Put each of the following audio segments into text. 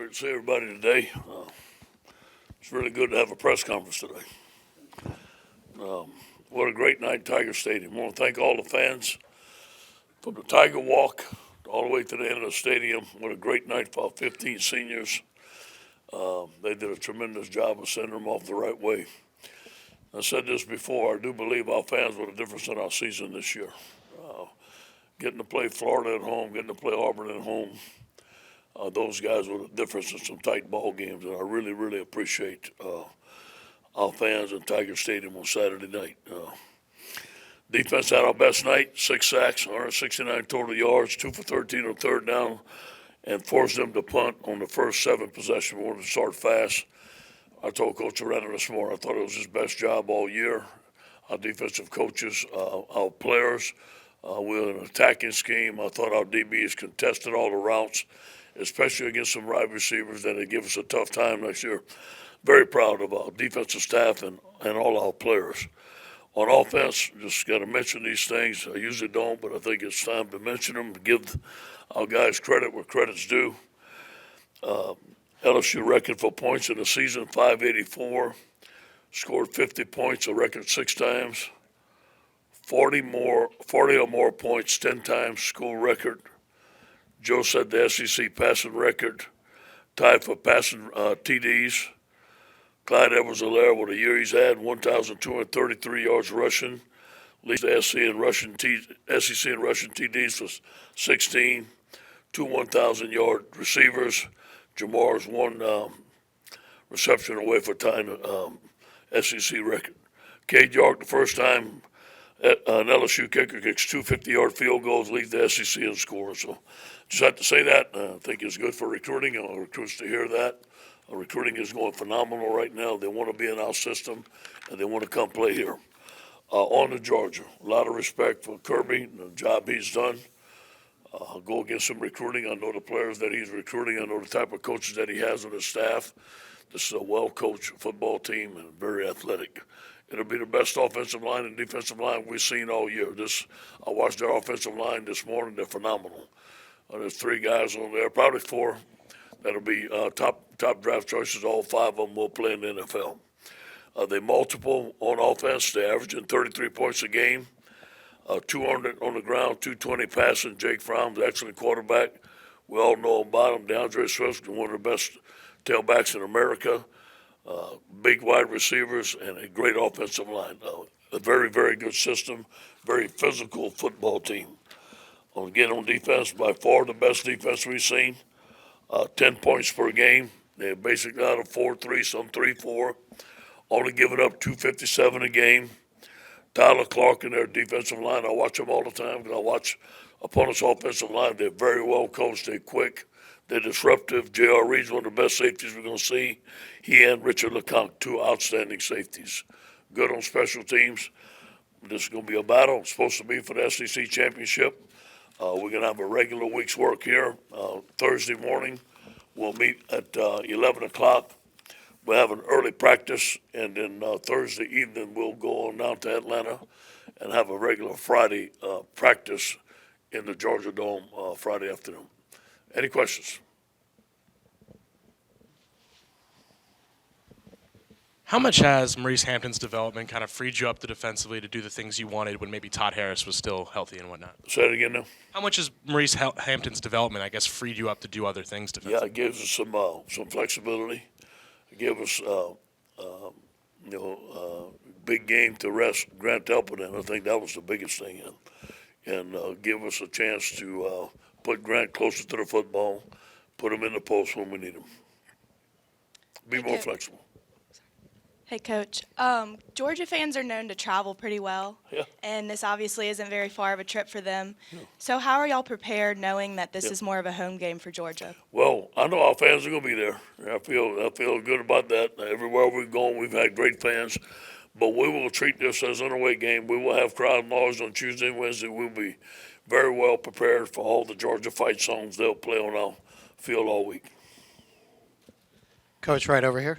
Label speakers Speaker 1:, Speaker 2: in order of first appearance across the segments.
Speaker 1: Great to see everybody today. It's really good to have a press conference today. What a great night at Tiger Stadium. I want to thank all the fans from the Tiger Walk all the way to the end of the stadium. What a great night for our 15 seniors. They did a tremendous job of sending them off the right way. I said this before, I do believe our fans were the difference in our season this year. Getting to play Florida at home, getting to play Auburn at home, those guys were the difference in some tight ball games, and I really, really appreciate our fans in Tiger Stadium on Saturday night. Defense had our best night, 6 sacks, 169 total yards, 2 for 13 on third down, and forced them to punt on the first 7 possessions. We wanted to start fast. I told Coach Arena this morning, I thought it was his best job all year. Our defensive coaches, our players, we're an attacking scheme. I thought our DBs contested all the routes, especially against some wide receivers that would give us a tough time next year. Very proud of our defensive staff and all our players. On offense, just got to mention these things. I usually don't, but I think it's time to mention them, give our guys credit where credit's due. LSU record for points in the season, 584. Scored 50 points, a record 6 times. 40 or more points 10 times, school record. Joe said the SEC passing record, tied for passing TDs. Clyde Edwards-Helaire, what a year he's had, 1,233 yards rushing. Leads the SEC in rushing TDs for 16. 2 1,000-yard receivers. Jamar's 1 reception away for tying SEC record. Cade York, the first time an LSU kicker kicks 2 50-yard field goals, leads the SEC in scoring. So just have to say that. I think it's good for recruiting. I want recruits to hear that. Recruiting is going phenomenal right now. They want to be in our system, and they want to come play here. On to Georgia. A lot of respect for Kirby and the job he's done. Go against some recruiting. I know the players that he's recruiting. I know the type of coaches that he has on his staff. This is a well-coached football team and very athletic. It'll be the best offensive line and defensive line we've seen all year. I watched their offensive line this morning. They're phenomenal. There's 3 guys on there, probably 4, that'll be top draft choices. All 5 of them will play in the NFL. They multiple on offense. They're averaging 33 points a game, 200 on the ground, 220 passing. Jake Fromm's an excellent quarterback. We all know about him. DeAndre Swift, one of the best tailbacks in America. Big wide receivers and a great offensive line. A very, very good system, very physical football team. Again, on defense, by far the best defense we've seen. 10 points per game. They're basically out of 4-3, some 3-4. Only giving up 257 a game. Tyler Clark and their defensive line, I watch them all the time because I watch opponents' offensive line. They're very well coached. They're quick. They're disruptive. J.R. Reed's one of the best safeties we're going to see. He and Richard LeConte, 2 outstanding safeties. Good on special teams. This is going to be a battle. It's supposed to be for the SEC championship. We're going to have a regular week's work here. Thursday morning, we'll meet at 11 o'clock. We'll have an early practice, and then Thursday evening we'll go on down to Atlanta and have a regular Friday practice in the Georgia Dome Friday afternoon. Any questions?
Speaker 2: How much has Maurice Hampton's development kind of freed you up defensively to do the things you wanted when maybe Todd Harris was still healthy and whatnot?
Speaker 1: Say it again now.
Speaker 2: How much has Maurice Hampton's development, I guess, freed you up to do other things defensively?
Speaker 1: Yeah, it gives us some flexibility. It gives us, big game to rest Grant Delpit in. I think that was the biggest thing, and give us a chance to put Grant closer to the football, put him in the post when we need him. Be more flexible.
Speaker 3: Hey, Coach. Georgia fans are known to travel pretty well, and this obviously isn't very far of a trip for them. No. So how are y'all prepared knowing that this is more of a home game for Georgia?
Speaker 1: Well, I know our fans are going to be there. I feel good about that. Everywhere we've gone, we've had great fans. But we will treat this as an away game. We will have crowd noise on Tuesday and Wednesday. We'll be very well prepared for all the Georgia fight songs they'll play on our field all week.
Speaker 4: Coach, right over here.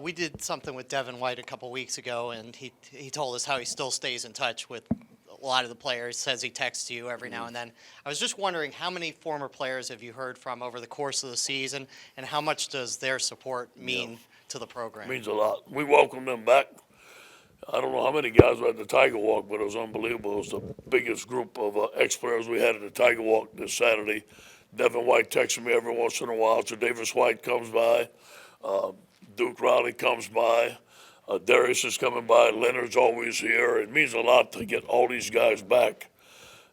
Speaker 4: We did something with Devin White a couple weeks ago, and he told us how he still stays in touch with a a lot of the players, says he texts you every now and then. I was just wondering, how many former players have you heard from over the course of the season, and how much does their support mean to the program?
Speaker 1: Means a lot. We welcome them back. I don't know how many guys were at the Tiger Walk, but it was unbelievable. It was the biggest group of ex-players we had at the Tiger Walk this Saturday. Devin White texts me every once in a while. So Davis White comes by. Duke Riley comes by. Darius is coming by. Leonard's always here. It means a lot to get all these guys back.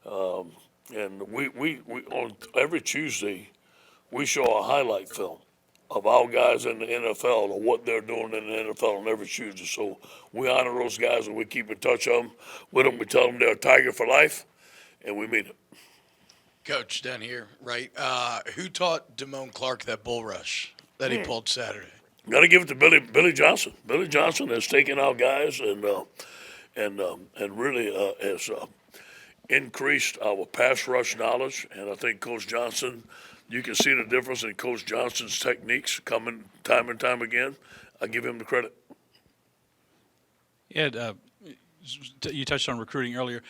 Speaker 1: And we on every Tuesday, we show a highlight film of our guys in the NFL or what they're doing in the NFL on every Tuesday. So we honor those guys and we keep in touch with them. We tell them they're a Tiger for life, and we mean it.
Speaker 5: Coach, down here, right? Who taught Damone Clark that bull rush that he pulled Saturday?
Speaker 1: Got to give it to Billy Johnson. Billy Johnson has taken our guys and really has increased our pass rush knowledge. And I think Coach Johnson, you can see the difference in Coach Johnson's techniques coming time and time again. I give him the credit.
Speaker 6: Yeah, you touched on recruiting earlier.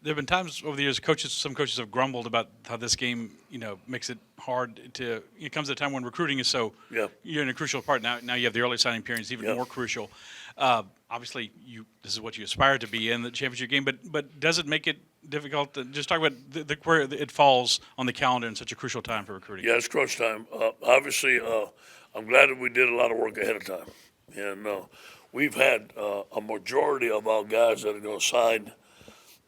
Speaker 6: There have been times over the years, some coaches have grumbled about how this game, makes it hard to. It comes at a time when recruiting is so.
Speaker 1: Yeah.
Speaker 6: You're in a crucial part now. Now you have the early signing period, it's even more crucial. Obviously, this is what you aspire to be in the championship game. But does it make it difficult? Just talk about where it falls on the calendar in such a crucial time for recruiting.
Speaker 1: Yeah, it's crunch time. Obviously, I'm glad that we did a lot of work ahead of time, and we've had a majority of our guys that are going to sign.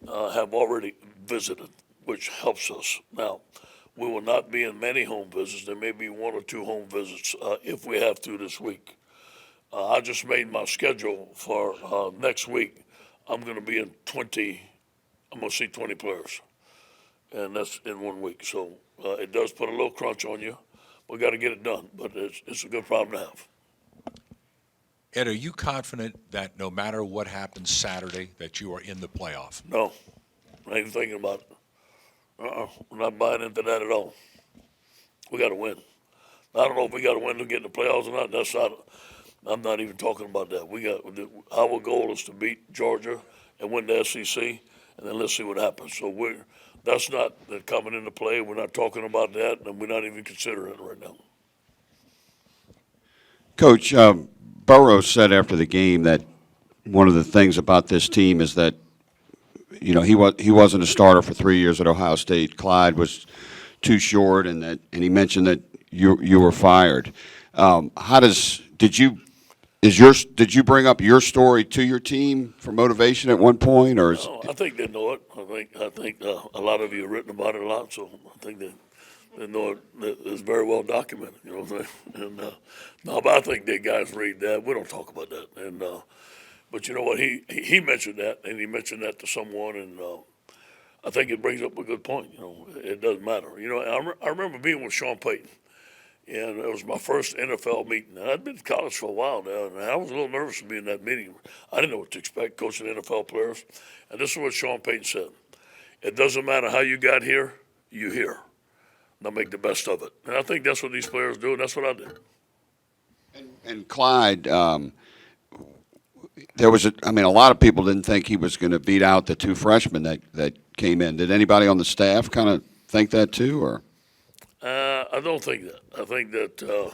Speaker 1: Have already visited, which helps us. Now, we will not be in many home visits. There may be 1 or 2 home visits if we have to this week. I just made my schedule for next week. I'm going to be in 20. I'm going to see 20 players, and that's in 1 week. So it does put a little crunch on you. We got to get it done, but it's a good problem to have.
Speaker 7: Ed, are you confident that no matter what happens Saturday, that you are in the playoff?
Speaker 1: No, I ain't even thinking about it. We're not buying into that at all. We got to win. I don't know if we got to win to get in the playoffs or not. That's not. I'm not even talking about that. Our goal is to beat Georgia and win the SEC, and then let's see what happens. So that's not coming into play. We're not talking about that, and we're not even considering it right now.
Speaker 8: Coach, Burrow said after the game that one of the things about this team is that, he wasn't a starter for 3 years at Ohio State. Clyde was too short, and he mentioned that you were fired. Did you bring up your story to your team for motivation at one point, or?
Speaker 1: No, I think they know it. I think a lot of you have written about it a lot, so I think they know it is very well documented. You know what I'm saying? And no, but I think that guys read that. We don't talk about that. And but you know what? He mentioned that, and he mentioned that to someone, and I think it brings up a good point. It doesn't matter. I remember being with Sean Payton, and it was my first NFL meeting. And I'd been to college for a while now, and I was a little nervous to be in that meeting. I didn't know what to expect, coaching NFL players. And this is what Sean Payton said: "It doesn't matter how you got here, you're here. Now make the best of it." And I think that's what these players do, and that's what I did.
Speaker 8: And Clyde, a lot of people didn't think he was going to beat out the 2 freshmen that came in. Did anybody on the staff kind of think that too, or?
Speaker 1: I don't think that. I think that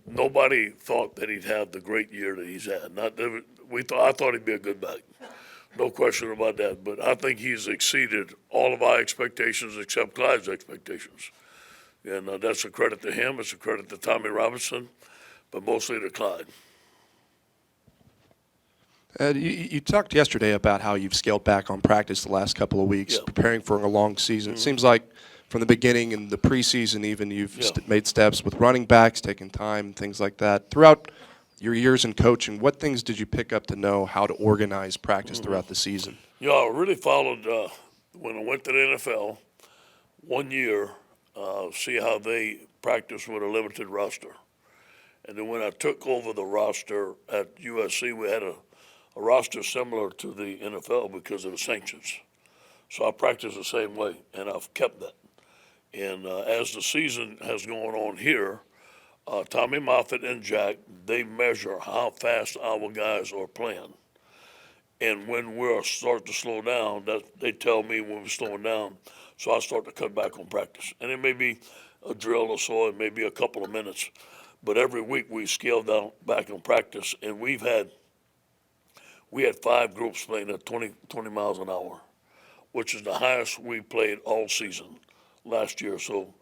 Speaker 1: nobody thought that he'd have the great year that he's had. I thought he'd be a good back. No question about that. But I think he's exceeded all of our expectations except Clyde's expectations. And that's a credit to him. It's a credit to Tommy Robinson, but mostly to Clyde.
Speaker 9: Ed, you talked yesterday about how you've scaled back on practice the last couple of weeks, preparing for a long season. It seems like from the beginning and the preseason even, you've made steps with running backs, taking time, things like that. Throughout your years in coaching, what things did you pick up to know how to organize practice throughout the season?
Speaker 1: I really followed when I went to the NFL 1 year, see how they practice with a limited roster. And then when I took over the roster at USC, we had a roster similar to the NFL because of the sanctions. So I practice the same way, and I've kept that. And as the season has gone on here, Tommy Moffitt and Jack, they measure how fast our guys are playing. And when we're start to slow down, that they tell me when we're slowing down, so I start to cut back on practice. And it may be a drill or so, it may be a couple of minutes, but every week we scale down back on practice, and we had 5 groups playing at 20 miles an hour, which is the highest we played all season last year. So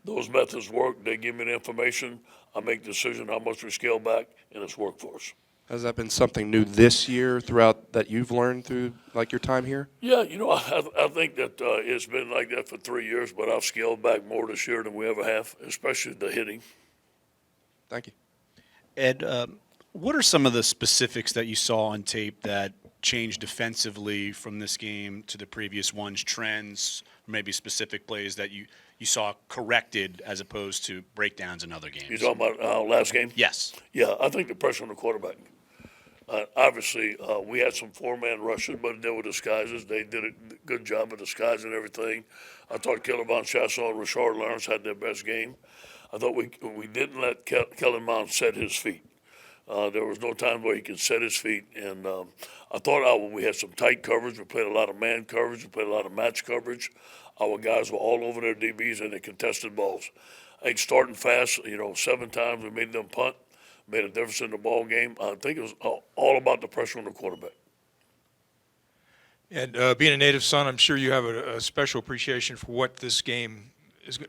Speaker 1: those methods work. They give me the information. I make the decision how much we scale back, and it's worked for us.
Speaker 9: Has that been something new this year throughout that you've learned through like your time here?
Speaker 1: Yeah, I think that it's been like that for 3 years, but I've scaled back more this year than we ever have, especially the hitting.
Speaker 9: Thank you.
Speaker 10: Ed, what are some of the specifics that you saw on tape that changed defensively from this game to the previous ones, trends, maybe specific plays that you saw corrected as opposed to breakdowns in other games?
Speaker 1: You talking about our last game?
Speaker 10: Yes.
Speaker 1: Yeah, I think the pressure on the quarterback. Obviously, we had some 4-man rushes, but they were disguises. They did a good job of disguising everything. I thought Kellen Chasson and Rashard Lawrence had their best game. I thought we didn't let Kellen Mond set his feet. There was no time where he could set his feet. And I thought we had some tight coverage. We played a lot of man coverage. We played a lot of match coverage. Our guys were all over their DBs and they contested balls. I think starting fast, 7 times we made them punt, made a difference in the ball game. I think it was all about the pressure on the quarterback.
Speaker 11: And being a native son, I'm sure you have a special appreciation for what this game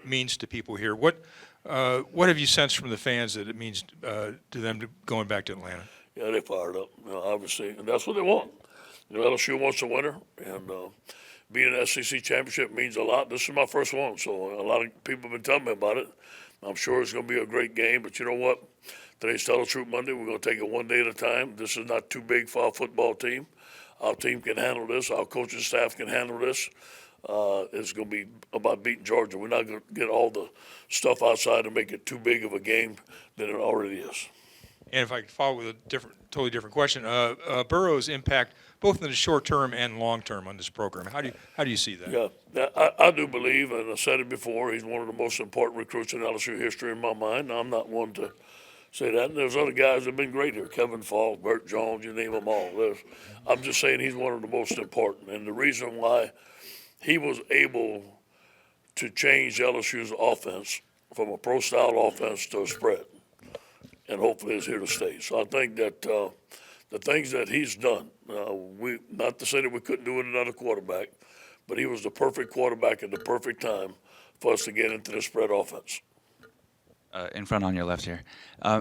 Speaker 11: means to people here. What have you sensed from the fans that it means to them going back to Atlanta?
Speaker 1: Yeah, they fired up, obviously, and that's what they want. LSU wants a winner, and being an SEC championship means a lot. This is my first one, so a lot of people have been telling me about it. I'm sure it's going to be a great game, but you know what? Today's Tell the Truth Monday. We're going to take it one day at a time. This is not too big for our football team. Our team can handle this. Our coaching staff can handle this. It's going to be about beating Georgia. We're not going to get all the stuff outside and make it too big of a game than it already is.
Speaker 11: And if I could follow with a totally different question, Burrow's impact both in the short term and long term on this program. How do you see that?
Speaker 1: Yeah, I do believe, and I said it before, he's one of the most important recruits in LSU history in my mind. Now, I'm not one to say that. And there's other guys that have been great here. Kevin Falk, Burt Jones, you name them all. I'm just saying he's one of the most important. And the reason why he was able to change LSU's offense from a pro-style offense to a spread, and hopefully is here to stay. So I think that the things that he's done, not to say that we couldn't do it another quarterback, but he was the perfect quarterback at the perfect time for us to get into the spread offense.
Speaker 12: In front on your left here.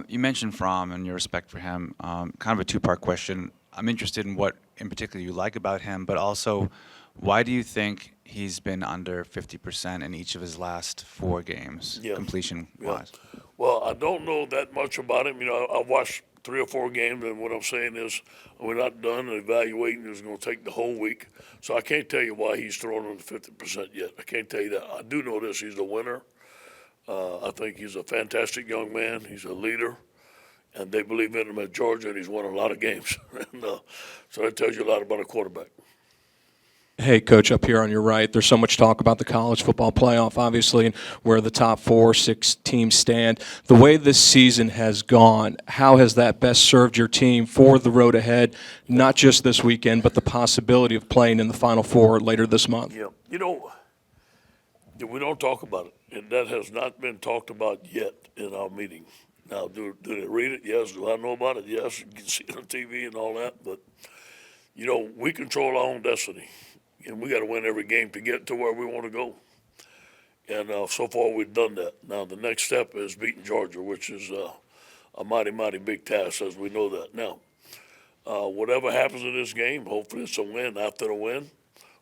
Speaker 12: You mentioned Fromm and your respect for him. Kind of a two-part question. I'm interested in what in particular you like about him, but also why do you think he's been under 50% in each of his last 4 games, completion-wise?
Speaker 1: Yeah. Well, I don't know that much about him. I watched 3 or 4 games, and what I'm saying is we're not done evaluating. It's going to take the whole week. So I can't tell you why he's thrown under 50% yet. I can't tell you that. I do know this. He's a winner. I think he's a fantastic young man. He's a leader, and they believe in him at Georgia, and he's won a lot of games. And, so that tells you a lot about a quarterback.
Speaker 9: Hey, Coach, up here on your right, there's so much talk about the college football playoff, obviously, and where the top 4 or 6 teams stand. The way this season has gone, how has that best served your team for the road ahead, not just this weekend, but the possibility of playing in the Final Four later this month?
Speaker 1: Yeah. We don't talk about it, and that has not been talked about yet in our meeting. Now, do they read it? Yes. Do I know about it? Yes. You can see it on TV and all that, but, we control our own destiny. And we got to win every game to get to where we want to go. And so far we've done that. Now the next step is beating Georgia, which is a mighty, mighty big task, as we know that. Now, whatever happens in this game, hopefully it's a win. After the win,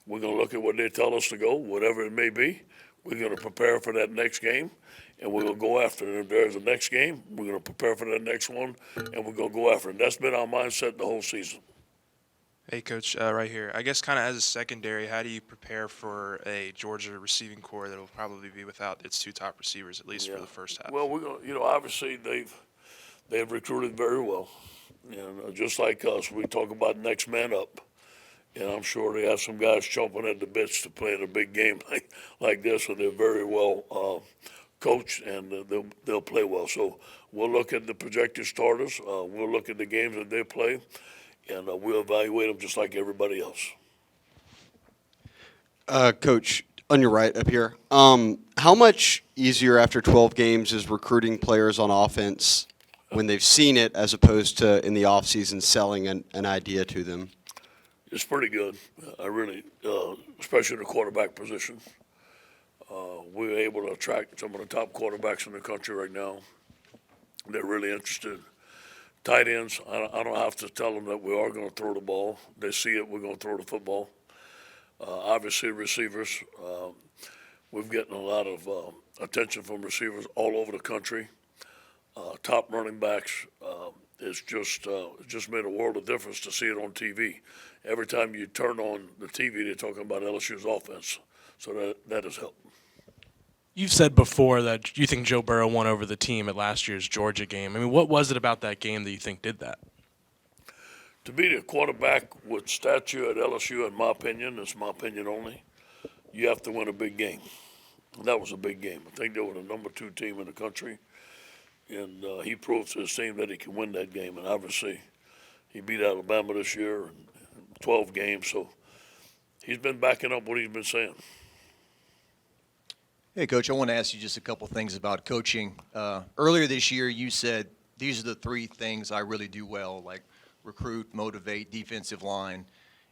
Speaker 1: we're going to look at what they tell us to go, whatever it may be. We're going to prepare for that next game, and we're going to go after it. If there's a next game, we're going to prepare for that next one, and we're going to go after it. That's been our mindset the whole season.
Speaker 13: Hey, Coach, right here. I guess kind of as a secondary, how do you prepare for a Georgia receiving core that will probably be without its 2 top receivers, at least for the first half?
Speaker 1: Well, we're going. Obviously they've recruited very well, and just like us, we talk about next man up, and I'm sure they have some guys chomping at the bits to play in a big game like this, and they're very well coached, and they'll play well. So we'll look at the projected starters. We'll look at the games that they play. and we'll evaluate them just like everybody else.
Speaker 14: Coach, on your right up here, how much easier after 12 games is recruiting players on offense when they've seen it as opposed to in the offseason selling an idea to them?
Speaker 1: It's pretty good. I really, especially the quarterback position. We're able to attract some of the top quarterbacks in the country right now. They're really interested. Tight ends, I don't have to tell them that we are going to throw the ball. They see it, we're going to throw the football. Obviously, receivers, we've gotten a lot of attention from receivers all over the country. Top running backs, it's just made a world of difference to see it on TV. Every time you turn on the TV, they're talking about LSU's offense. So that has helped.
Speaker 2: You've said before that you think Joe Burrow won over the team at last year's Georgia game. I mean, what was it about that game that you think did that?
Speaker 1: To be the quarterback with stature at LSU, in my opinion, it's my opinion only, you have to win a big game. And that was a big game. I think they were the number 2 team in the country. And he proved to his team that he can win that game. And obviously, he beat Alabama this year in 12 games. So he's been backing up what he's been saying.
Speaker 15: Hey, Coach, I want to ask you just a couple things about coaching. Earlier this year, you said these are the 3 things I really do well, like recruit, motivate, defensive line.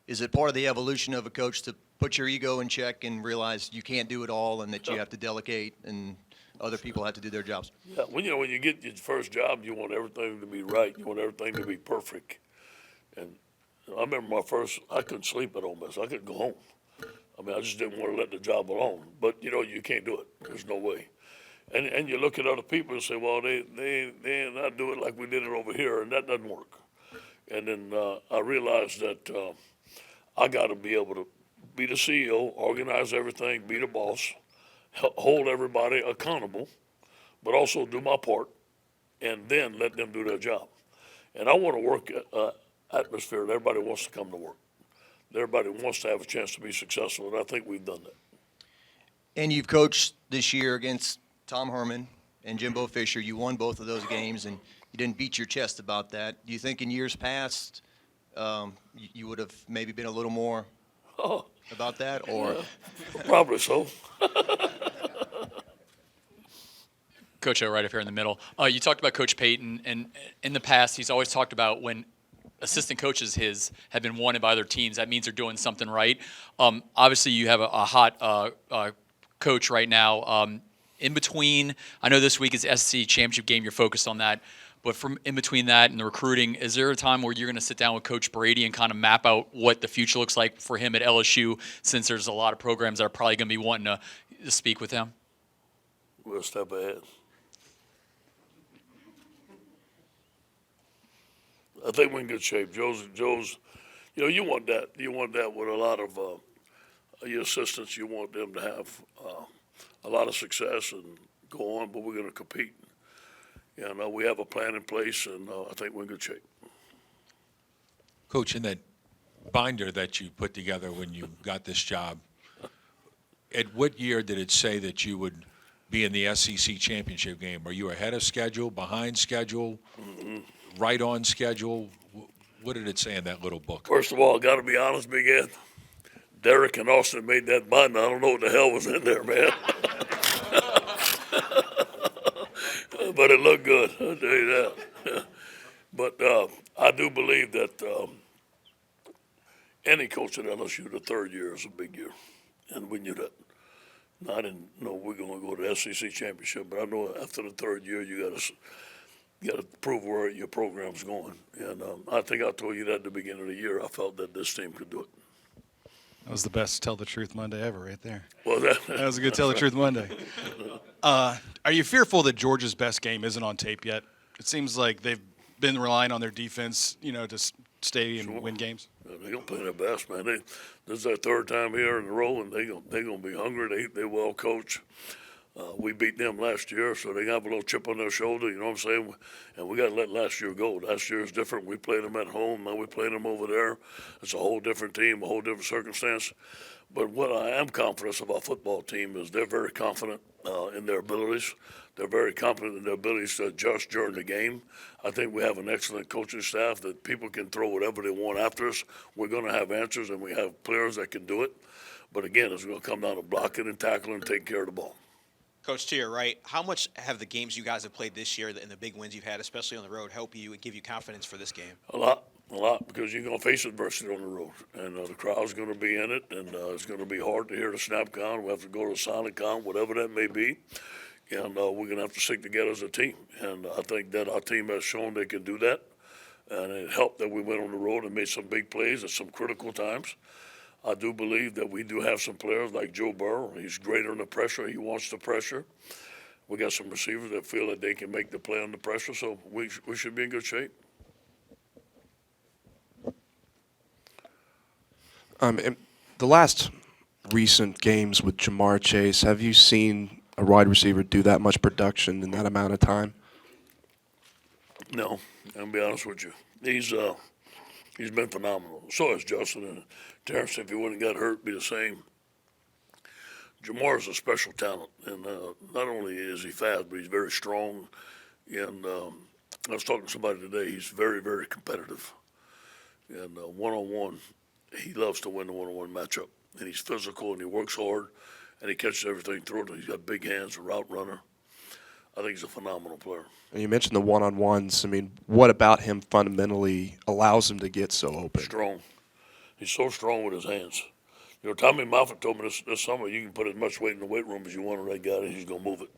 Speaker 15: Is it part of the evolution of a coach to put your ego in check and realize you can't do it all and that you have to delegate and other people have to do their jobs?
Speaker 1: Yeah, when you get your first job, you want everything to be right. You want everything to be perfect. And I remember I couldn't sleep at Ole Miss. I couldn't go home. I mean, I just didn't want to let the job alone. But, you can't do it. There's no way. And you look at other people and say, well, they not do it like we did it over here, and that doesn't work. And then I realized that I got to be able to be the CEO, organize everything, be the boss, hold everybody accountable, but also do my part, and then let them do their job. And I want to work atmosphere that everybody wants to come to work. Everybody wants to have a chance to be successful, and I think we've done that.
Speaker 15: And you've coached this year against Tom Herman and Jimbo Fisher. You won both of those games, and you didn't beat your chest about that. Do you think in years past you would have maybe been a little more about that? Or
Speaker 1: Probably so.
Speaker 16: Coach O, right up here in the middle. You talked about Coach Payton, and in the past, he's always talked about when assistant coaches have been wanted by other teams, that means they're doing something right. Obviously, you have a hot coach right now. In between, I know this week is SEC championship game. You're focused on that. But from in between that and the recruiting, is there a time where you're going to sit down with Coach Brady and kind of map out what the future looks like for him at LSU, since there's a lot of programs that are probably going to be wanting to speak with him?
Speaker 1: We'll step ahead. I think we're in good shape. Joe's, you want that. You want that with a lot of your assistants. You want them to have a lot of success and go on, but we're going to compete. And we have a plan in place, and I think we're in good shape.
Speaker 7: Coach, in that binder that you put together when you got this job, at what year did it say that you would be in the SEC championship game? Are you ahead of schedule, behind schedule, right on schedule? What did it say in that little book?
Speaker 1: First of all, I got to be honest, Big Ed. Derek and Austin made that binder. I don't know what the hell was in there, man. But it looked good, I'll tell you that. But I do believe that any coach at LSU, the third year is a big year, and we knew that. Now, I didn't know we're going to go to the SEC championship, but I know after the third year you got to prove where your program's going. And I think I told you that at the beginning of the year. I felt that this team could do it.
Speaker 17: That was the best Tell the Truth Monday ever right there.
Speaker 1: Well,
Speaker 17: that was a good Tell the Truth Monday. Are you fearful that Georgia's best game isn't on tape yet? It seems like they've been relying on their defense, to stay and win games.
Speaker 1: They're going to play their best, man. This is their third time here in a row, and they're going to be hungry. They well coached. We beat them last year, so they got a little chip on their shoulder, you know what I'm saying? And we got to let last year go. Last year is different. We played them at home, now we play them over there. It's a whole different team, a whole different circumstance. But what I am confident of our football team is they're very confident in their abilities. They're very confident in their abilities to adjust during the game. I think we have an excellent coaching staff that people can throw whatever they want after us. We're going to have answers, and we have players that can do it. But again, it's going to come down to blocking and tackling and taking care of the ball.
Speaker 18: Coach, to your right, how much have the games you guys have played this year and the big wins you've had, especially on the road, help you and give you confidence for this game?
Speaker 1: A lot, because you're going to face adversity on the road, and the crowd's going to be in it, and it's going to be hard to hear the snap count. We have to go to a silent count, whatever that may be, and we're going to have to stick together as a team. And I think that our team has shown they can do that, and it helped that we went on the road and made some big plays at some critical times. I do believe that we do have some players like Joe Burrow. He's great under pressure. He wants the pressure. We got some receivers that feel that they can make the play under pressure, so we should be in good shape.
Speaker 9: In the last recent games with Jamar Chase, have you seen a wide receiver do that much production in that amount of time?
Speaker 1: No, I'll be honest with you. He's been phenomenal. So has Justin and Terrence. If he wouldn't got hurt, be the same. Jamar is a special talent, and not only is he fast, but he's very strong. And I was talking to somebody today. He's very, very competitive. And one-on-one, he loves to win the one-on-one matchup. And he's physical, and he works hard, and he catches everything through it. He's got big hands, a route runner. I think he's a phenomenal player.
Speaker 9: And you mentioned the one-on-ones. I mean, what about him fundamentally allows him to get so open?
Speaker 1: Strong. He's so strong with his hands. You know, Tommy Moffitt told me this summer, you can put as much weight in the weight room as you want on that guy, and he's going to move it.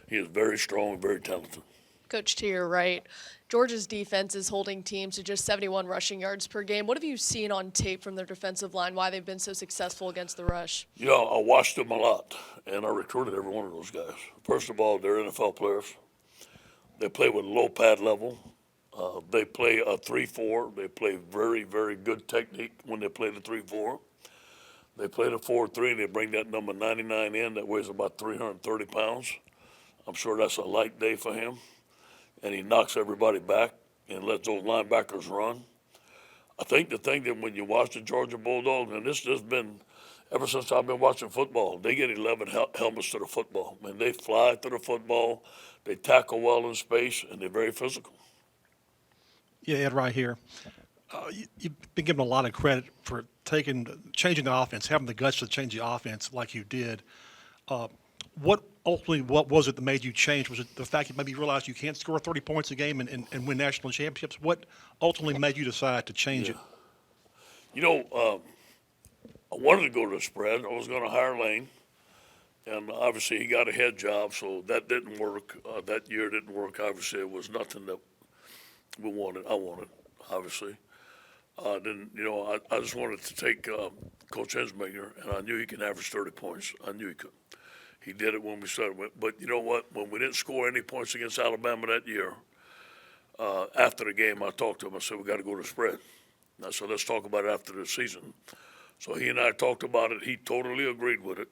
Speaker 1: He is very strong and very talented.
Speaker 19: Coach, to your right, Georgia's defense is holding teams to just 71 rushing yards per game. What have you seen on tape from their defensive line, why they've been so successful against the rush?
Speaker 1: You know, I watched them a lot, and I recruited every one of those guys. First of all, they're NFL players. They play with low pad level. They play a 3-4. They play very, very good technique when they play the 3-4. They play the 4-3, and they bring that number 99 in that weighs about 330 pounds. I'm sure that's a light day for him. And he knocks everybody back and lets those linebackers run. I think the thing that when you watch the Georgia Bulldogs, and this has been ever since I've been watching football, they get 11 helmets to the football. Man, they fly to the football, they tackle well in space, and they're very physical.
Speaker 20: Yeah, Ed, right here. You've been given a lot of credit for changing the offense, having the guts to change the offense like you did. What was it that made you change? Was it the fact that maybe you realized you can't score 30 points a game and win national championships? What ultimately made you decide to change it?
Speaker 1: You know, I wanted to go to the spread. I was going to hire Lane, and obviously he got a head job, so that didn't work. That year didn't work. Obviously, it was nothing that we wanted. I wanted, obviously. Then, you know, I just wanted to take Coach Ensminger, and I knew he could average 30 points. I knew he could. He did it when we started. But you know what? When we didn't score any points against Alabama that year, after the game, I talked to him. I said, we got to go to the spread. And I said, let's talk about it after the season. So he and I talked about it. He totally agreed with it.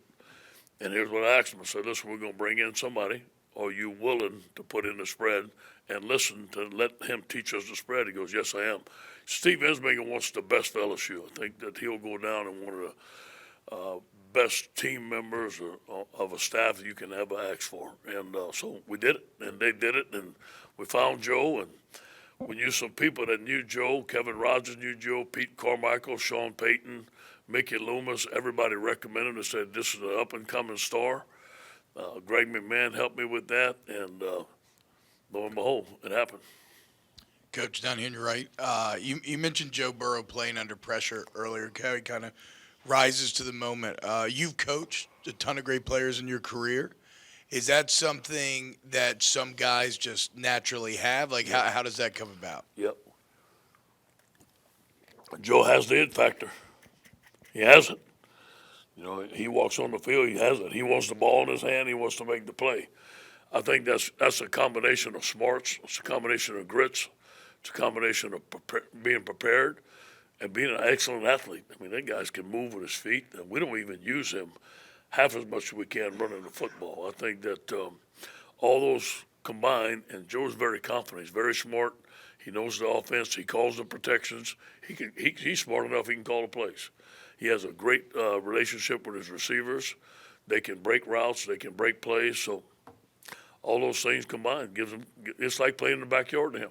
Speaker 1: And here's what I asked him. I said, listen, we're going to bring in somebody. Are you willing to put in the spread and listen to let him teach us the spread? He goes, yes, I am. Steve Ensminger wants the best for LSU. I think that he'll go down in one of the best team members of a staff that you can ever ask for. And so we did it, and they did it, and we found Joe, and we knew some people that knew Joe. Kevin Rogers knew Joe, Pete Carmichael, Sean Payton, Mickey Loomis. Everybody recommended him and said, this is an up-and-coming star. Greg McMahon helped me with that, and lo and behold, it happened.
Speaker 5: Coach, down here on your right, you mentioned Joe Burrow playing under pressure earlier. How he kind of rises to the moment. You've coached a ton of great players in your career. Is that something that some guys just naturally have? Like, how does that come about?
Speaker 1: Yep. Joe has the it factor. He has it. You know, he walks on the field, he has it. He wants the ball in his hand, he wants to make the play. I think that's a combination of smarts, it's a combination of grits, it's a combination of being prepared and being an excellent athlete. I mean, that guy can move with his feet, and we don't even use him half as much as we can running the football. I think that all those combined, and Joe's very confident. He's very smart. He knows the offense. He calls the protections. He's smart enough he can call the plays. He has a great relationship with his receivers. They can break routes. They can break plays. So all those things combined gives him. It's like playing in the backyard to him.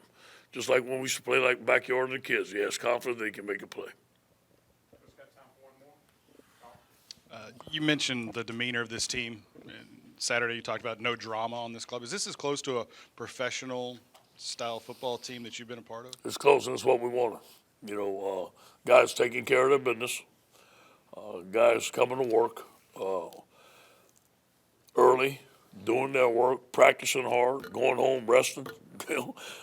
Speaker 1: Just like when we used to play like backyard and the kids. He has confidence they can make a play.
Speaker 17: You mentioned the demeanor of this team. Saturday you talked about no drama on this club. Is this as close to a professional style football team that you've been a part of?
Speaker 1: It's close, and it's what we wanted. Guys taking care of their business, guys coming to work early, doing their work, practicing hard, going home, resting.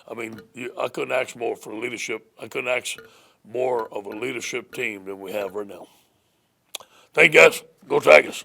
Speaker 1: I couldn't ask more for leadership. I couldn't ask more of a leadership team than we have right now. Thank you, guys. Go Tigers.